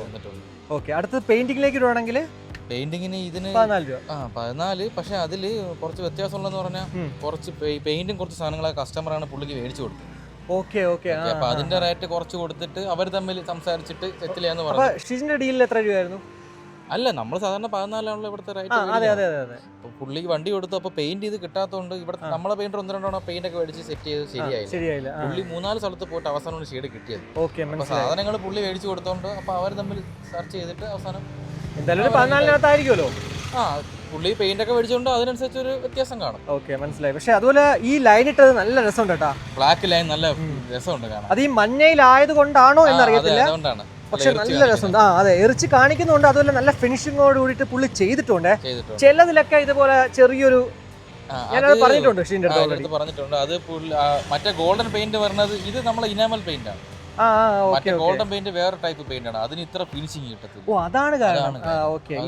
വന്നിട്ടുണ്ട്. ഓക്കെ, അടുത്തത് പെയിന്റിംഗിലേക്ക് ഇടുവാണെങ്കിൽ പെയിന്റിങ്ങിന് ഇതിന് 14 രൂപ. 14. പക്ഷെ അതിൽ കുറച്ച് വ്യത്യാസമുള്ളതെന്ന് പറഞ്ഞാൽ കുറച്ച് പെയിന്റും കുറച്ച് സാധനങ്ങളെ കസ്റ്റമറാണ് പുള്ളിക്ക് മേടിച്ചു കൊടുത്തത്. Okay okay. അപ്പൊ അതിന്റെ റേറ്റ് കുറച്ച് കൊടുത്തിട്ട് അവർ തമ്മിൽ സംസാരിച്ചിട്ട് സെറ്റിൽ ചെയ്യാന്ന് പറഞ്ഞു. അപ്പൊ ഷിജിന്റെ ഡീലിൽ എത്ര രൂപയായിരുന്നു? അല്ല, നമ്മൾ സാധാരണ 14 ആണല്ലോ ഇവിടുത്തെ അതെ അതെ റേറ്റ്. അതെ അതെ. പുള്ളിക്ക് വണ്ടി കൊടുത്തു. അപ്പൊ പെയിന്റ് ചെയ്ത് കിട്ടാത്തതുകൊണ്ട് ഇവിടെ നമ്മളെ പെയിന്റർ 1-2 പെയിന്റ് ഒക്കെ മേടിച്ച് സെറ്റ് ചെയ്ത് ശരിയായില്ല. പുള്ളി 3-4 സ്ഥലത്ത് പോയിട്ട് അവസാനം ഷെയ്ഡ് കിട്ടിയത്. ഓക്കെ, അപ്പൊ സാധനങ്ങൾ പുള്ളി മേടിച്ചു കൊടുത്തോണ്ട് അപ്പൊ അവർ തമ്മിൽ സെർച്ച് ചെയ്തിട്ട് അവസാനം എന്തായാലും 14-നകത്തായിരിക്കുമല്ലോ. പുള്ളി പെയിന്റ് ഒക്കെ മേടിച്ചോണ്ട് അതിനനുസരിച്ച് ഒരു വ്യത്യാസം കാണും. ഓക്കെ, മനസ്സിലായി. പക്ഷെ അതുപോലെ ഈ ലൈൻ ഇട്ടത് നല്ല രസമുണ്ട് കേട്ടാ. ബ്ലാക്ക് ലൈൻ നല്ല രസമുണ്ട് കാണാൻ. അത് ഈ മഞ്ഞയിലായത് കൊണ്ടാണോ എന്നറിയത്തില്ല, അതുകൊണ്ടാണ്. പക്ഷെ നല്ല രസമുണ്ട്. അതെ, എറിച്ച് കാണിക്കുന്നുണ്ട്. അതുപോലെ നല്ല ഫിനിഷിങ്ങോട് കൂടിയിട്ട് പുള്ളി ചെയ്തിട്ടുണ്ട്. ചിലതിലൊക്കെ ഇതുപോലെ ചെറിയൊരു ഞാനത് പറഞ്ഞിട്ടുണ്ട് ഷിജിന്റെ അടുത്ത് പറഞ്ഞിട്ടുണ്ട്. അത് മറ്റേ ഗോൾഡൻ പെയിന്റ് പറഞ്ഞത് ഇത് നമ്മളെ ഇനാമൽ പെയിന്റ് ആണ്. മറ്റേ ഗോൾഡൻ പെയിന്റ് വേറെ ടൈപ്പ് പെയിന്റ് ആണ്. അതിന് ഇത്ര ഫിനിഷിംഗ് കിട്ടത്തില്ല. ഓ, അതാണ് കാരണം.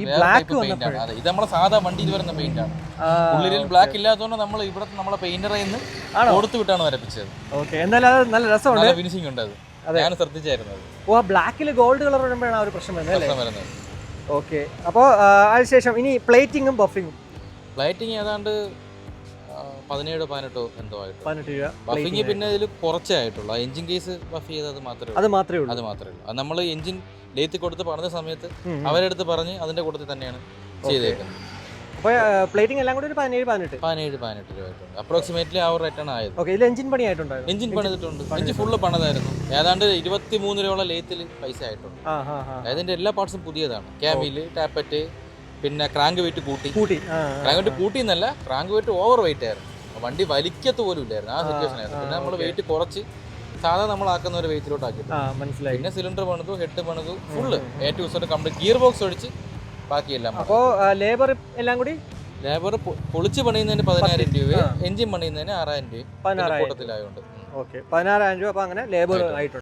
ഈ ബ്ലാക്ക് വന്നപ്പോഴാണ്. ഇത് നമ്മളെ സാധാ വണ്ടിയിൽ വരുന്ന പെയിന്റ് ആണ്. ഉള്ളിൽ ബ്ലാക്ക് ഇല്ലാത്തതുകൊണ്ട് നമ്മൾ ഇവിടെ നമ്മളെ പെയിന്ററിൽ നിന്ന് കൊടുത്തു വിട്ടാണ് വരപ്പിച്ചത്. ഓക്കെ, എന്തായാലും അത് നല്ല രസമുണ്ട്. നല്ല ഫിനിഷിംഗ് ഉണ്ട്. അത് ഞാൻ ശ്രദ്ധിച്ചായിരുന്നത്. ഓ, ബ്ലാക്കിൽ ഗോൾഡ് കളർ വരുമ്പോഴാണ് ആ ഒരു പ്രശ്നം വരുന്നത്. ഓക്കെ, അപ്പോൾ അതിനുശേഷം ഇനി പ്ലേറ്റിങ്ങും ബഫിങ്ങും. പ്ലേറ്റിങ് ഏതാണ്ട് 17-18 എന്തോ ആയിട്ട്. 18 രൂപ. ബഫിങ് പിന്നെ ഇതിൽ കുറച്ചേ ആയിട്ടുള്ളൂ. എഞ്ചിൻ കേസ് ബഫ് ചെയ്തത് മാത്രമേ ഉള്ളൂ. അത് നമ്മൾ എഞ്ചിൻ ലേത്തി കൊടുത്ത് പറഞ്ഞ സമയത്ത് അവരെടുത്ത് പറഞ്ഞ് അതിന്റെ കൂട്ടത്തിൽ തന്നെയാണ് ചെയ്തേക്കുന്നത്. അപ്പോൾ പ്ലേറ്റിംഗ് എല്ലാം കൂടി ഒരു 17-18 രൂപ ആയിട്ടുണ്ട്. അപ്രോക്സിമേറ്റ്ലി ആ ഒരു റേറ്റാണ് ആയത്. ഓക്കെ, ഇതിൽ എഞ്ചിൻ പണിയായിട്ടുണ്ടായിരുന്നു. എഞ്ചിൻ പണിതിട്ടുണ്ട്. എഞ്ചിൻ ഫുള്ള് പണിതായിരുന്നു. ഏതാണ്ട് 23 രൂപയുള്ള ലേത്തിൽ പൈസ ആയിട്ടുണ്ട്. അതിന്റെ എല്ലാ പാർട്സും പുതിയതാണ്. ക്യാമില്, ടാപ്പറ്റ്, പിന്നെ ക്രാങ്ക് വെയിറ്റ് കൂട്ടി. ക്രാങ്ക് വെയിറ്റ് കൂട്ടിന്നല്ല, ക്രാങ്ക് വെയിറ്റ് ഓവർ വെയിറ്റ് ആയിരുന്നു. വണ്ടി വലിക്കത്ത് പോലും ഇല്ലായിരുന്നു. ആ സിറ്റുവേഷൻ ആയിരുന്നു. പിന്നെ നമ്മൾ വെയിറ്റ് കുറച്ച് സാധാ നമ്മളാക്കുന്ന ഒരു വെയിറ്റിലോട്ട് ആക്കി. പിന്നെ സിലിണ്ടർ പണിതു, ഹെഡ് പണിതു, full A to Z complete. Gear box ഒഴിച്ച് ബാക്കിയെല്ലാം. അപ്പോൾ ലേബർ എല്ലാം കൂടി ലേബർ പൊളിച്ച് പണിയുന്നതിന് 10,000 രൂപ, എഞ്ചിൻ പണിയുന്നതിന് 6,000 രൂപ കൂട്ടത്തിലായതുകൊണ്ട്. ഓക്കെ, 16,000 രൂപ. അപ്പോൾ അങ്ങനെ ലേബർ ആയിട്ടുണ്ട്.